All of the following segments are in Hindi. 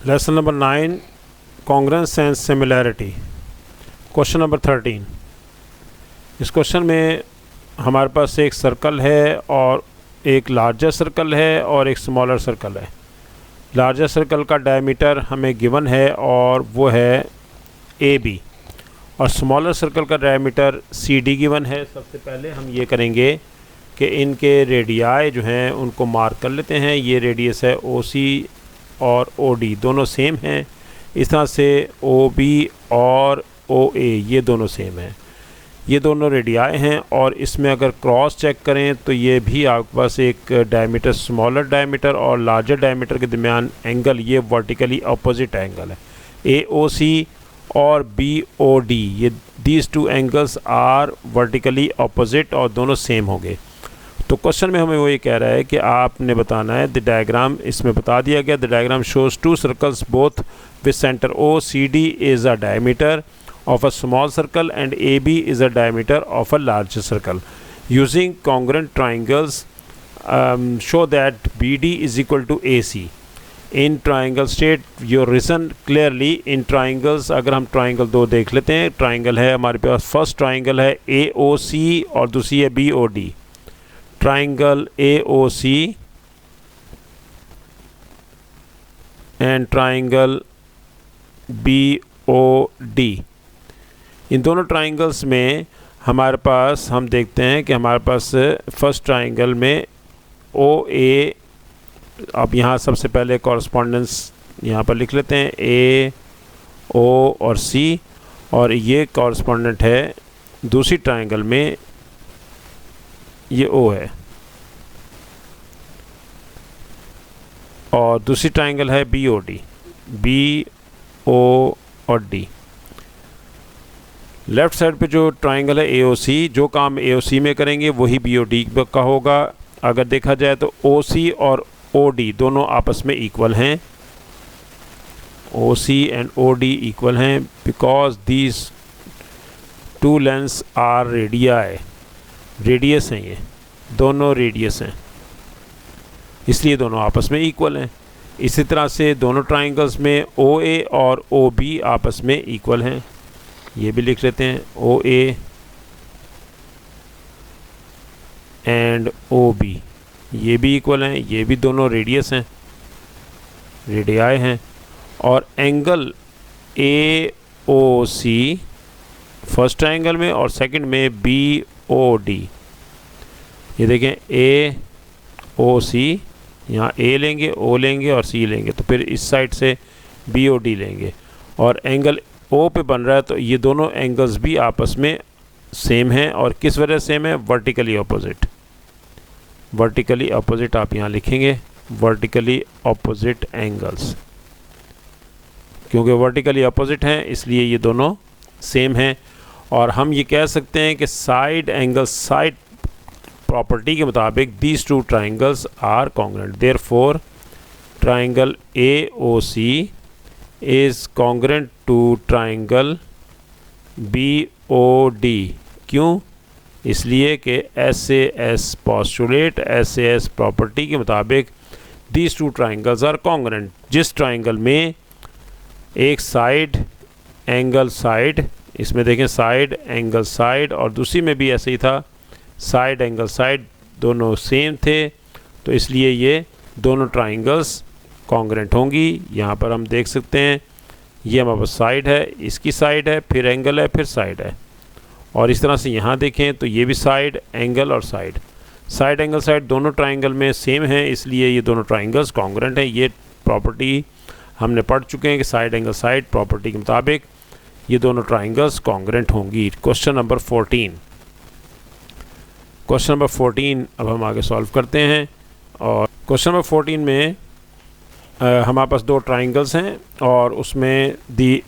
Lesson number 9 congruence and similarity. Question number 13। इस क्वेश्चन में हमारे पास एक सर्कल है और एक लार्जर सर्कल है और एक स्मॉलर सर्कल है। लार्जर सर्कल का डायमीटर हमें गिवन है और वो है AB, और स्मॉलर सर्कल का डायमीटर CD गिवन है। सबसे पहले हम ये करेंगे कि इनके रेडियाई जो हैं उनको मार्क कर लेते हैं। ये रेडियस है OC और OD, दोनों सेम हैं। इस तरह से OB और OA ये दोनों सेम हैं, ये दोनों रेडियाई हैं। और इसमें अगर क्रॉस चेक करें तो ये भी आपके पास एक डायमीटर, स्मॉलर डायमीटर और लार्जर डायमीटर के दरमियान एंगल ये वर्टिकली अपोजिट एंगल है। AOC और BOD ये these two angles are vertically opposite और दोनों सेम होंगे। तो क्वेश्चन में हमें वो ये कह रहा है कि आपने बताना है द डायग्राम, इसमें बता दिया गया the diagram shows to circles both with centre O, CD is a diameter of a small circle and AB is a diameter of a larger circle. Using congruent triangles, show that BD is equal to AC. In triangle state your reason clearly. In triangles अगर हम triangle दो देख लेते हैं, triangle है हमारे पास, फर्स्ट triangle है AOC और दूसरी है BOD। triangle AOC and triangle BOD, इन दोनों ट्राइंगल्स में हमारे पास हम देखते हैं कि हमारे पास फर्स्ट ट्राइंगल में OA, अब यहाँ सबसे पहले कॉरस्पॉन्डेंस यहाँ पर लिख लेते हैं A, O और C, और ये कॉरस्पॉन्डेंट है दूसरी ट्राइंगल में, ये O है, और दूसरी ट्राइंगल है BOD, B, O और D। लेफ़्ट साइड पे जो ट्राइंगल है AOC, जो काम AOC में करेंगे वही BOD का होगा। अगर देखा जाए तो OC और OD दोनों आपस में इक्वल हैं, OC एंड OD इक्वल हैं because these two lengths are radii, radius हैं, ये दोनों रेडियस हैं, इसलिए दोनों आपस में इक्वल हैं। इसी तरह से दोनों ट्राइंगल्स में OA और OB आपस में इक्वल हैं, ये भी लिख लेते हैं OA एंड OB ये भी इक्वल हैं, ये भी दोनों रेडियस हैं, रेडियाई हैं। और एंगल AOC फर्स्ट ट्राइंगल में और सेकंड में BOD, ये देखें AOC, यहाँ A लेंगे, O लेंगे और C लेंगे, तो फिर इस साइड से BOD लेंगे, और एंगल O पे बन रहा है, तो ये दोनों एंगल्स भी आपस में सेम हैं। और किस वजह सेम है? वर्टिकली अपोजिट, वर्टिकली अपोजिट आप यहाँ लिखेंगे, वर्टिकली अपोजिट एंगल्स, क्योंकि वर्टिकली अपोजिट हैं इसलिए ये दोनों सेम हैं। और हम ये कह सकते हैं कि साइड एंगल, साइड प्रॉपर्टी के मुताबिक these two triangles are congruent, therefore triangle AOC is congruent to triangle BOD। क्यों? इसलिए कि SAS पोस्टुलेट, SAS प्रॉपर्टी के मुताबिक these two triangles are congruent. जिस ट्राइंगल में एक साइड एंगल साइड, इसमें देखें साइड एंगल साइड, और दूसरी में भी ऐसे ही था, साइड एंगल साइड, दोनों सेम थे, तो इसलिए ये दोनों ट्राइंगल्स कॉन्ग्रुएंट होंगी। यहाँ पर हम देख सकते हैं ये हमारे पास साइड है, इसकी साइड है, फिर एंगल है, फिर साइड है, और इस तरह से यहाँ देखें तो ये भी साइड एंगल और साइड, साइड एंगल साइड दोनों ट्राइंगल में सेम हैं, इसलिए ये दोनों ट्राइंगल्स कॉन्ग्रुएंट हैं। ये प्रॉपर्टी हमने पढ़ चुके हैं कि साइड एंगल साइड प्रॉपर्टी के मुताबिक ये दोनों ट्राइंगल्स कॉन्ग्रुएंट होंगी। क्वेश्चन नंबर 14, क्वेश्चन नंबर 14 अब हम आगे सॉल्व करते हैं। और क्वेश्चन नंबर 14 में हमारे पास दो ट्राइंगल्स हैं और उसमें the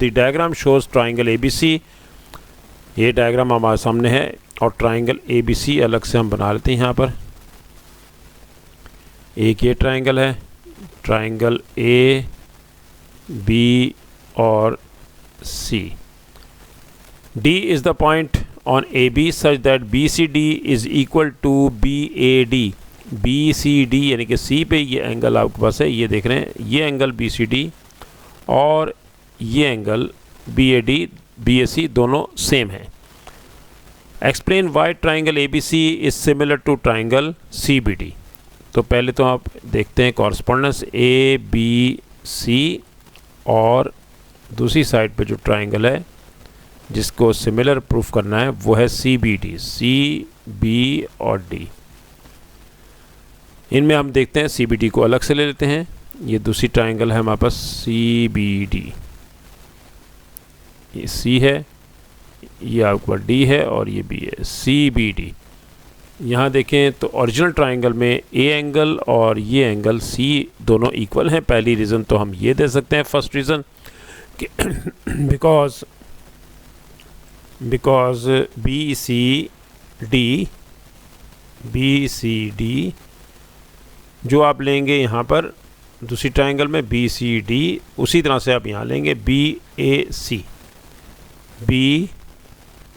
diagram shows triangle ABC, ये डायग्राम हमारे सामने है, और ट्राइंगल ABC अलग से हम बना लेते हैं। यहाँ पर एक ये ट्राइंगल है, ट्राइंगल A, B और C। D is the point on AB such that BCD is equal to BAD B C D यानी कि सी पे ये एंगल आपके पास है, ये देख रहे हैं, ये एंगल बी सी डी और ये angle B A D B A C दोनों सेम है। Explain why triangle A B C is similar to triangle C B D. तो पहले तो आप देखते हैं कॉरस्पॉन्डेंस ए बी सी और दूसरी साइड पे जो ट्राइंगल है जिसको सिमिलर प्रूफ करना है वो है C B D, C B और डी। इनमें हम देखते हैं सी बी डी को अलग से ले लेते हैं। ये दूसरी ट्राइंगल है हमारे पास सी बी डी, ये सी है, ये आपके पास डी है और ये बी है, सी बी डी। यहाँ देखें तो ओरिजिनल ट्राइंगल में ए एंगल और ये एंगल सी दोनों इक्वल हैं। पहली रीज़न तो हम ये दे सकते हैं, फर्स्ट रीज़न कि बिकॉज बी सी डी जो आप लेंगे यहाँ पर दूसरी ट्राइंगल में बी सी डी, उसी तरह से आप यहाँ लेंगे बी ए सी, बी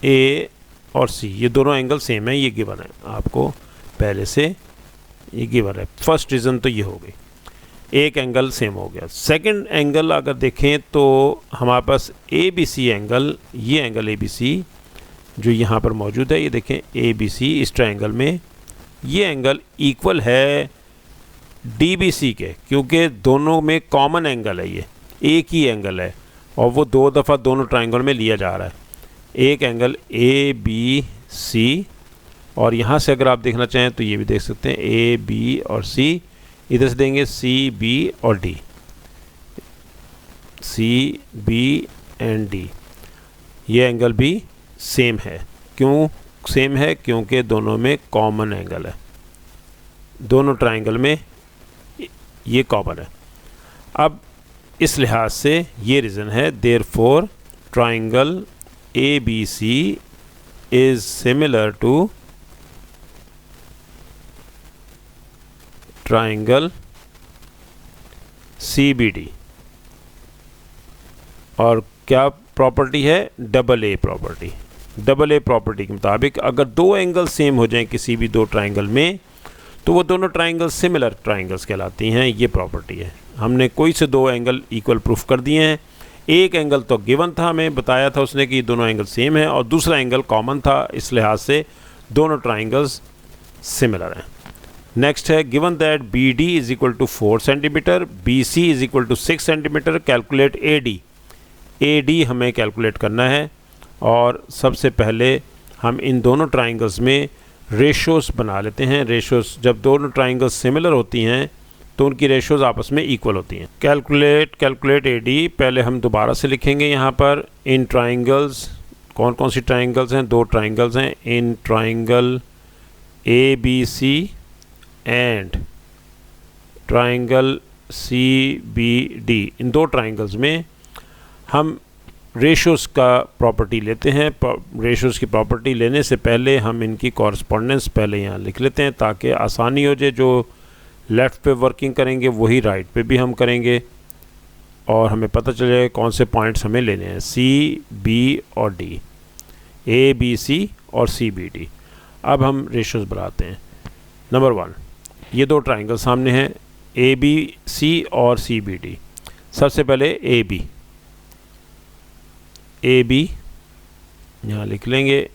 ए और सी, ये दोनों एंगल सेम है, ये गिवन है आपको पहले से, ये गिवन है। फर्स्ट रीज़न तो ये हो गई, एक एंगल सेम हो गया। सेकंड एंगल अगर देखें तो हमारे पास ए बी सी एंगल, ये एंगल ए बी सी जो यहाँ पर मौजूद है, ये देखें ए बी सी इस ट्राइंगल में, ये एंगल इक्वल है डी बी सी के, क्योंकि दोनों में कॉमन एंगल है, ये एक ही एंगल है और वो दो दफ़ा दोनों ट्राइंगल में लिया जा रहा है। एक एंगल ए बी सी और यहाँ से अगर आप देखना चाहें तो ये भी देख सकते हैं ए बी और सी, इधर से देंगे सी बी और D, C B and D, ये एंगल भी सेम है। क्यों सेम है? क्योंकि दोनों में कॉमन एंगल है, दोनों ट्राइंगल में ये कॉमन है। अब इस लिहाज से ये रीज़न है, therefore triangle A B C is similar to triangle C B D. और क्या प्रॉपर्टी है? Double A property. Double A property के मुताबिक अगर दो एंगल सेम हो जाएं किसी भी दो ट्राइंगल में तो वो दोनों ट्राइंगल सिमिलर ट्राइंगल्स कहलाती हैं, ये प्रॉपर्टी है। हमने कोई से दो एंगल इक्वल प्रूफ कर दिए हैं। एक एंगल तो गिवन था, हमें बताया था उसने कि दोनों एंगल सेम है, और दूसरा एंगल कॉमन था, इस लिहाज से दोनों ट्राइंगल्स सिमिलर हैं। नेक्स्ट है, given that B D is equal to 4 centimetre, B C is equal to 6 centimetre, calculate A D. A D हमें कैलकुलेट करना है और सबसे पहले हम इन दोनों ट्राइंगल्स में रेशोज़ बना लेते हैं। रेशोज़ जब दोनों ट्राइंगल्स सिमिलर होती हैं तो उनकी रेशोज़ आपस में इक्वल होती हैं। कैलकुलेट ए डी पहले हम दोबारा से लिखेंगे यहाँ पर। इन ट्राइंगल्स, कौन कौन सी ट्राइंगल्स हैं? दो ट्राइंगल्स हैं, इन triangle A B C and triangle C B D, इन दो ट्राइंगल्स में हम रेशोज़ का प्रॉपर्टी लेते हैं। रेशोज़ की प्रॉपर्टी लेने से पहले हम इनकी कॉरस्पॉन्डेंस पहले यहाँ लिख लेते हैं ताकि आसानी हो जाए। जो लेफ़्ट पे वर्किंग करेंगे वही राइट पे भी हम करेंगे और हमें पता चल जाएगा कौन से पॉइंट्स हमें लेने हैं, सी बी और डी, ए बी सी और सी बी डी। अब हम रेशोज़ बनाते हैं। नंबर 1, ये दो ट्राइंगल सामने हैं, ए बी सी और सी बी डी। सबसे पहले ए बी यहाँ लिख लेंगे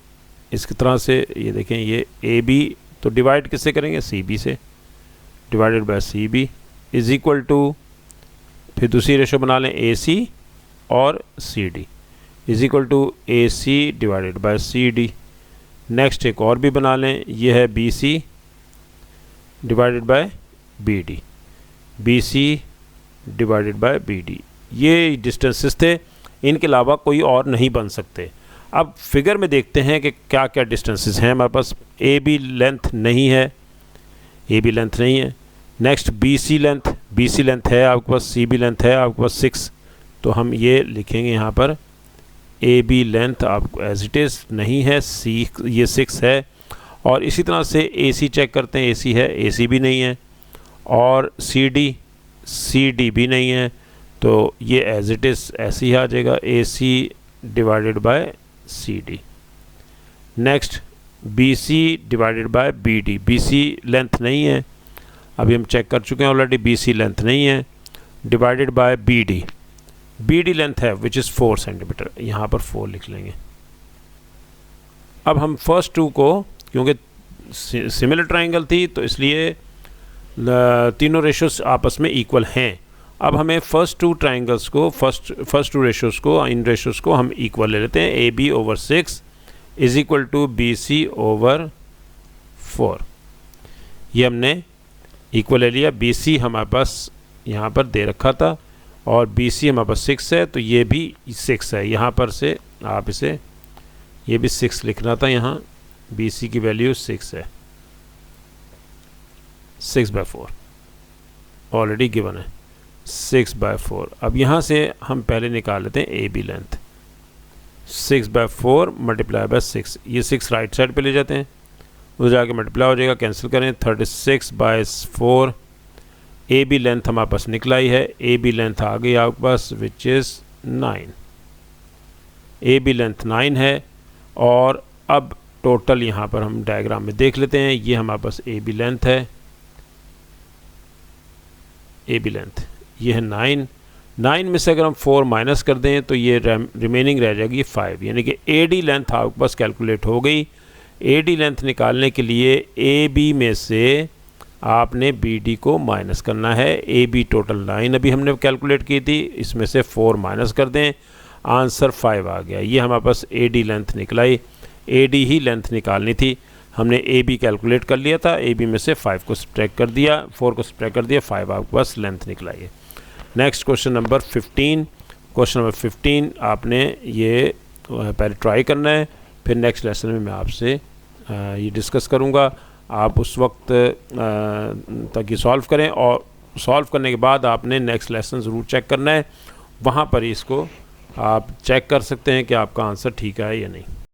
इसकी तरह से। ये देखें, ये ए बी तो डिवाइड किससे करेंगे? सी बी से, divided by C B is equal to, फिर दूसरी रेशो बना लें ए सी और C D is equal to A C divided by C D. Next एक और भी बना लें, ये है B C divided by B D, B C divided by B D. ये डिस्टेंसेस थे, इनके अलावा कोई और नहीं बन सकते। अब फिगर में देखते हैं कि क्या क्या डिस्टेंसेस हैं हमारे पास। ए बी लेंथ नहीं है, ए बी लेंथ नहीं है। नेक्स्ट बी सी लेंथ है आपके पास, सी बी लेंथ है आपके पास 6, तो हम ये लिखेंगे यहाँ पर ए बी लेंथ आपको एज इट इज़ नहीं है, सी ये 6 है। और इसी तरह से ए सी चेक करते हैं, ए सी है, ए सी भी नहीं है, और सी डी भी नहीं है, तो ये एज इट इज़ ऐसे ही आ जाएगा, A C divided by C D. Next BC divided by BD। BC length नहीं है, अभी हम चेक कर चुके हैं ऑलरेडी, BC लेंथ नहीं है, divided by BD। BD length है विच इज़ 4 सेंटीमीटर, यहाँ पर 4 लिख लेंगे। अब हम फर्स्ट टू को, क्योंकि सिमिलर ट्राइंगल थी तो इसलिए तीनों रेशोस आपस में इक्वल हैं। अब हमें फर्स्ट टू ट्राइंगल्स को, फर्स्ट टू रेशोस को, इन रेशोस को हम इक्वल ले लेते हैं। AB/6 is equal to BC/4। ये हमने इक्वल ले लिया। BC हमारे पास यहाँ पर दे रखा था और BC हमारे पास 6 है, तो ये भी 6 है। यहाँ पर से आप इसे, ये भी 6 लिखना था, यहाँ BC की वैल्यू 6 है, 6/4 ऑलरेडी गिवन है, 6/4। अब यहाँ से हम पहले निकाल लेते हैं AB लेंथ, 6/4 मल्टीप्लाई बाय 6, ये 6 राइट साइड पे ले जाते हैं, उधर जाके मल्टीप्लाई हो जाएगा, कैंसिल करें, 36/4। AB लेंथ हमारे पास निकला ही है, AB लेंथ आ गई आपके पास विच इज़ 9। AB लेंथ 9 है। और अब टोटल यहाँ पर हम डायग्राम में देख लेते हैं, ये हमारे पास AB लेंथ है, AB लेंथ ये है 9 में से अगर हम 4 माइनस कर दें तो ये रिमेनिंग रह जाएगी 5, यानी कि AD लेंथ आपके पास कैलकुलेट हो गई। AD लेंथ निकालने के लिए AB में से आपने BD को माइनस करना है। AB टोटल 9 अभी हमने कैलकुलेट की थी, इसमें से 4 माइनस कर दें, आंसर 5 आ गया। ये हमारे पास AD लेंथ निकलाई। AD ही लेंथ निकालनी थी, हमने AB कैलकुलेट कर लिया था, AB में से 5 को सब्ट्रैक्ट कर दिया, 4 को सब्ट्रैक्ट कर दिया, 5 आपके पास लेंथ निकलाई है। Next question number 15। Question number 15 आपने ये पहले ट्राई करना है, फिर नेक्स्ट लेसन में मैं आपसे ये डिस्कस करूँगा। आप उस वक्त तक ये सॉल्व करें, और सॉल्व करने के बाद आपने नेक्स्ट लेसन ज़रूर चेक करना है, वहाँ पर इसको आप चेक कर सकते हैं कि आपका आंसर ठीक है या नहीं।